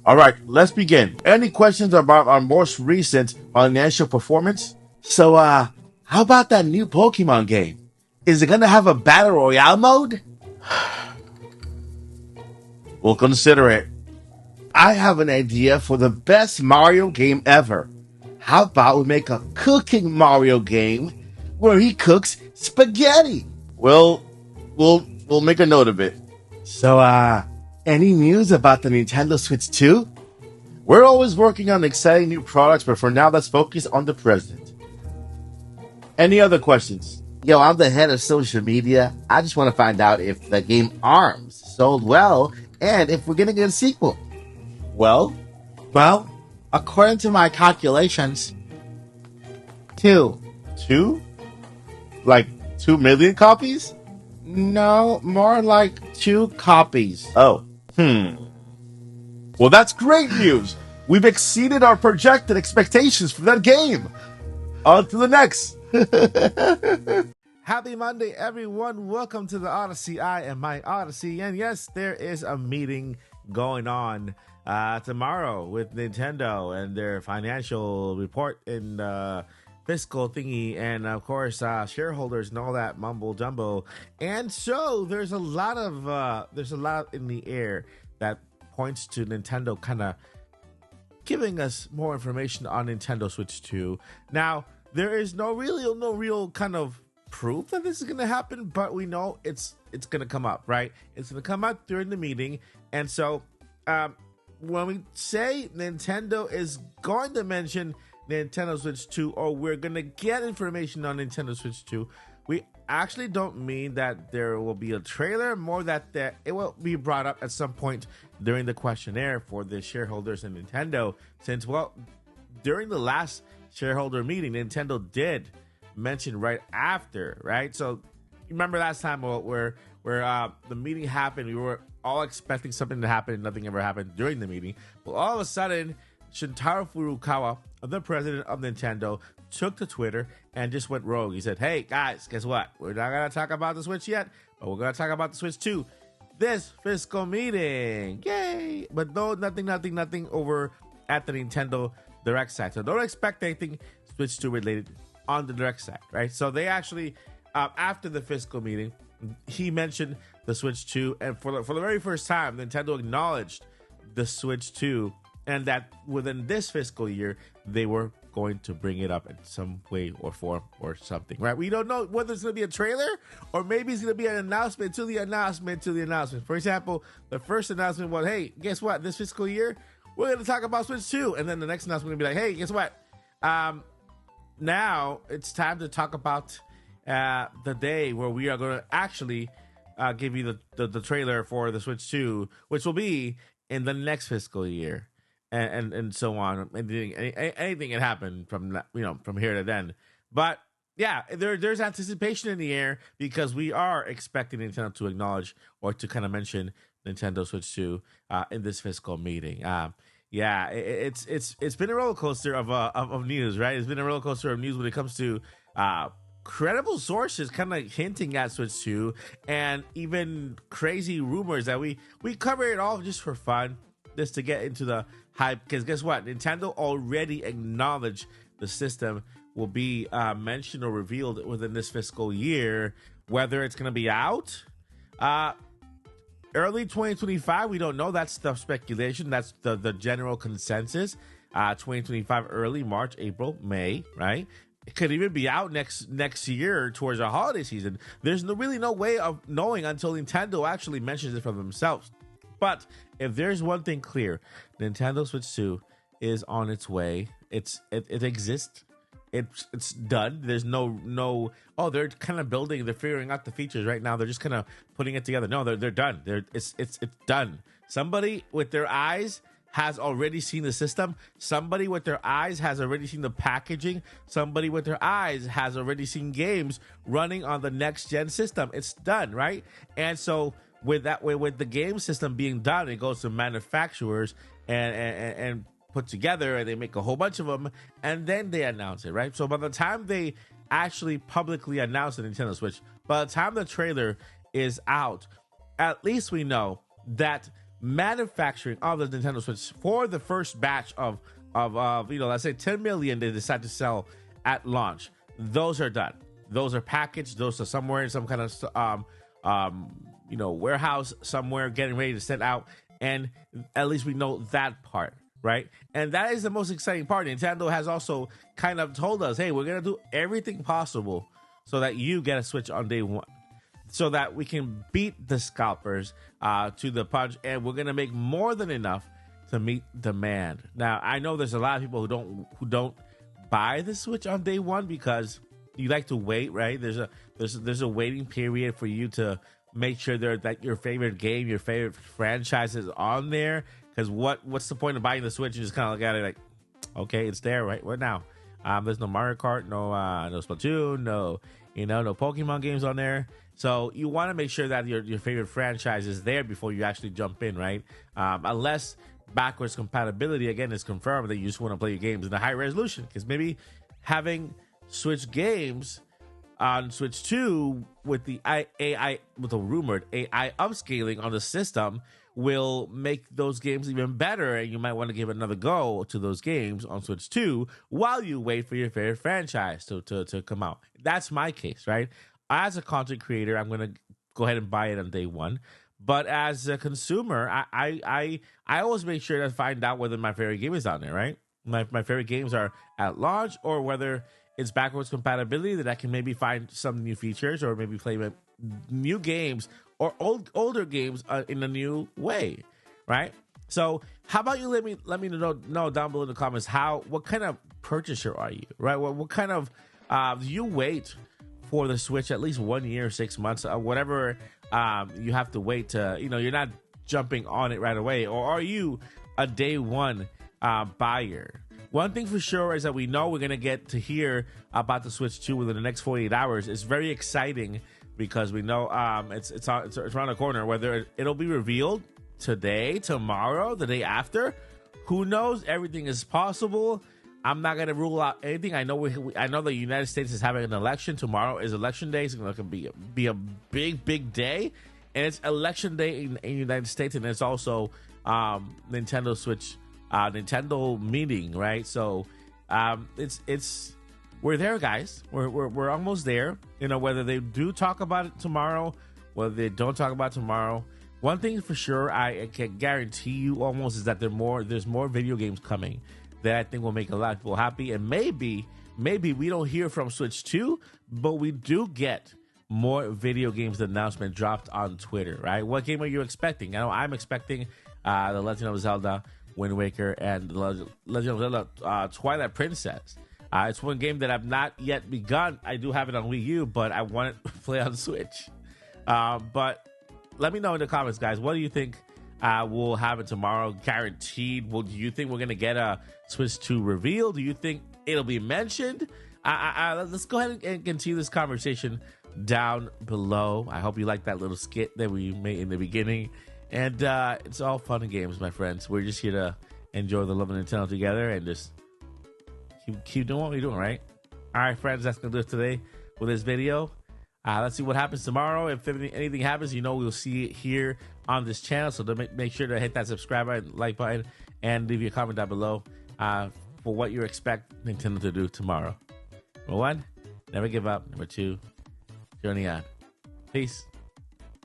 All right, let's begin. Any questions about our most recent financial performance? How about that new Pokemon game? Is it gonna have a battle royale mode? We'll consider it. I have an idea for the best Mario game ever. How about we make a cooking Mario game where he cooks spaghetti? Well, we'll make a note of it. Any news about the Nintendo Switch 2? We're always working on exciting new products, but for now, let's focus on the present. Any other questions? Yo, I'm the head of social media. I just want to find out if the game ARMS sold well and if we're gonna get a sequel. Well, Well, according to my calculations, two. two? Like 2 million copies? No, more like two copies. Oh, well, that's great news. We've exceeded our projected expectations for that game. On to the next. Happy Monday, everyone. Welcome to the Odyssey. I am Mike Odyssey. And yes, there is a meeting going on tomorrow with Nintendo and their financial report and fiscal thingy. And of course, shareholders and all that mumble jumbo. And so there's a lot in the air that points to Nintendo kind of giving us more information on Nintendo Switch 2. Now, there is no real kind of proof that this is going to happen, but we know it's going to come up, right? It's going to come up during the meeting. And so when we say Nintendo is going to mention Nintendo Switch 2, or we're going to get information on Nintendo Switch 2, we actually don't mean that there will be a trailer, more that it will be brought up at some point during the questionnaire for the shareholders in Nintendo, since, well, during the last shareholder meeting, Nintendo did mention right after, right? So remember last time where the meeting happened, we were all expecting something to happen and nothing ever happened during the meeting. But all of a sudden, Shintaro Furukawa, the president of Nintendo, took to Twitter and just went rogue. He said, hey guys, guess what? We're not going to talk about the Switch yet, but we're going to talk about the Switch 2 this fiscal meeting. Yay! But no, nothing over at the Nintendo Direct side. So don't expect anything Switch 2 related on the Direct side, right? So they actually, after the fiscal meeting, he mentioned the Switch 2, and for the very first time, Nintendo acknowledged the Switch 2, and that within this fiscal year, they were going to bring it up in some way or form or something, right? We don't know whether it's going to be a trailer or maybe it's going to be an announcement to the announcement to the announcement. For example, the first announcement was, hey, guess what? This fiscal year, we're going to talk about Switch 2. And then the next announcement will be like, hey, guess what? Now it's time to talk about the day where we are going to actually give you the trailer for the Switch 2, which will be in the next fiscal year. And so on. Anything can happen from here to then. But yeah, there's anticipation in the air because we are expecting Nintendo to acknowledge or to kind of mention Nintendo Switch 2 in this fiscal meeting. Yeah, it's been a roller coaster of news, right? It's been a roller coaster of news when it comes to credible sources kind of hinting at Switch 2 and even crazy rumors that we cover it all just for fun, just to get into the hype. Because guess what? Nintendo already acknowledged the system will be mentioned or revealed within this fiscal year. Whether it's going to be out early 2025, we don't know. That's the speculation. That's the general consensus. 2025 early March, April, May, right? It could even be out next year towards the holiday season. There's really no way of knowing until Nintendo actually mentions it for themselves. But if there's one thing clear, Nintendo Switch 2 is on its way. It exists. It's done. There's no. Oh, they're kind of building. They're figuring out the features right now. They're just kind of putting it together. No, they're done. It's done. Somebody with their eyes has already seen the system. Somebody with their eyes has already seen the packaging. Somebody with their eyes has already seen games running on the next gen system. It's done, right? And so with the game system being done, it goes to manufacturers and put together, and they make a whole bunch of them, and then they announce it, right? So by the time they actually publicly announce the Nintendo Switch, by the time the trailer is out, at least we know that manufacturing of the Nintendo Switch for the first batch of let's say 10 million they decide to sell at launch. Those are done. Those are packaged. Those are somewhere in some kind of warehouse somewhere getting ready to send out. And at least we know that part, right? And that is the most exciting part. Nintendo has also kind of told us, hey, we're going to do everything possible so that you get a Switch on day one, so that we can beat the scalpers to the punch, and we're going to make more than enough to meet demand. Now, I know there's a lot of people who don't buy the Switch on day one because you like to wait, right? There's a waiting period for you to make sure that your favorite game, your favorite franchise is on there. Because what's the point of buying the Switch? You just kind of look at it like, okay, it's there, right? What now? There's no Mario Kart, no Splatoon, no Pokemon games on there. So you want to make sure that your favorite franchise is there before you actually jump in, right? Unless backwards compatibility again is confirmed that you just want to play your games in a high resolution. Because maybe having Switch games on Switch 2 with the rumored AI upscaling on the system will make those games even better, and you might want to give another go to those games on Switch 2 while you wait for your favorite franchise to come out. That's my case, right? As a content creator, I'm going to go ahead and buy it on day one. But as a consumer, I always make sure to find out whether my favorite game is on there, right? My favorite games are at launch, or whether it's backwards compatibility that I can maybe find some new features, or maybe play new games or older games in a new way, right? So how about you let me know down below in the comments what kind of purchaser are you, right? What kind of do you wait for the Switch at least 1 year, 6 months, whatever you have to wait to, you're not jumping on it right away, or are you a day one buyer? One thing for sure is that we know we're going to get to hear about the Switch 2 within the next 48 hours. It's very exciting because we know it's around the corner. Whether it'll be revealed today, tomorrow, the day after, who knows? Everything is possible. I'm not going to rule out anything. I know the United States is having an election. Tomorrow is election day. It's going to be a big day. And it's election day in the United States, and it's also Nintendo Switch Nintendo meeting, right? So it's we're there, guys. We're almost there. Whether they do talk about it tomorrow, whether they don't talk about it tomorrow, one thing for sure I can guarantee you almost is that there's more video games coming that I think will make a lot of people happy. And maybe we don't hear from Switch 2, but we do get more video games announcement dropped on Twitter, right? What game are you expecting? I know I'm expecting the Legend of Zelda Wind Waker and the Legend of Zelda Twilight Princess. It's one game that I've not yet begun. I do have it on Wii U, but I want it to play on Switch. But let me know in the comments, guys. What do you think will happen tomorrow? Guaranteed. Do you think we're going to get a Switch 2 reveal? Do you think it'll be mentioned? Let's go ahead and continue this conversation down below. I hope you like that little skit that we made in the beginning. And it's all fun and games, my friends. We're just here to enjoy the love of Nintendo together and just keep doing what we're doing, right? All right, friends, that's going to do it today with this video. Let's see what happens tomorrow. If anything happens, we'll see it here on this channel. So make sure to hit that subscribe button, like button, and leave your comment down below for what you expect Nintendo to do tomorrow. Number 1, never give up. Number 2, journey on. Peace.